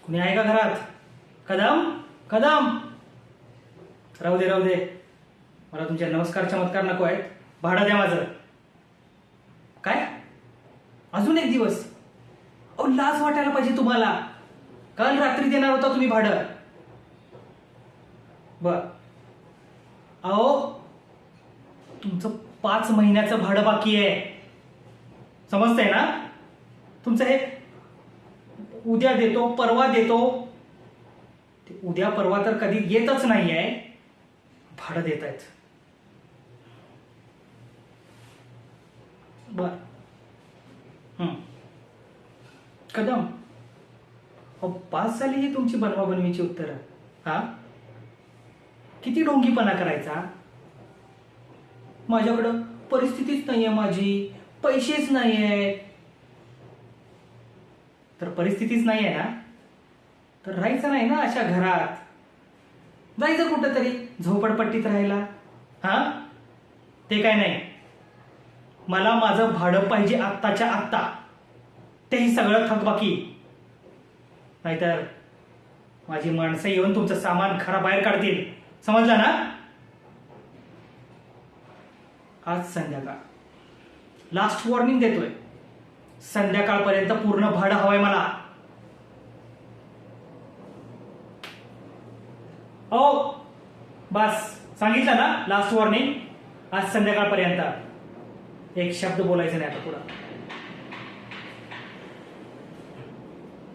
कुणी आहे का घरात? कदम कदम, राहू दे राहू दे, मला तुमचे नमस्कार चमत्कार नको आहेत. भाडं द्या माझं. काय अजून एक दिवस? अहो लाज वाटायला पाहिजे तुम्हाला. काल रात्री देणार होता तुम्ही भाडं. बर, अहो तुमचं 5 महिन्याचं भाडं बाकी आहे, समजतंय ना? तुमचं हे उद्या देतो परवा देतो, ते उद्या परवा तर कधी येतच नाहीये. भाडं देत आहेत. बर, कदम, अहो पास झाली ही तुमची बनवाबनवीची उत्तरं. हा, किती ढोंगीपणा करायचा. माझ्याकडं परिस्थितीच नाहीये, माझी पैसेच नाहीये. तर परिस्थितीच नाहीये ना, तर राहायचं नाही ना अशा घरात. जायचं कुठं तरी झोपडपट्टीत राहायला. हा, ते काय नाही, मला माझं भाडं पाहिजे आत्ताच्या आत्ता. तेही सगळं थकबाकी. नाहीतर माझी माणसं येऊन तुमचं सामान घराबाहेर काढतील, समजलं ना? आज संध्याकाळ, लास्ट वॉर्निंग देतोय. संध्याकाळपर्यंत पूर्ण भाडं हवंय मला. ओ बस, सांगितलं ना, लास्ट वॉर्निंग. आज संध्याकाळपर्यंत एक शब्द बोलायचं नाही आता पुढं.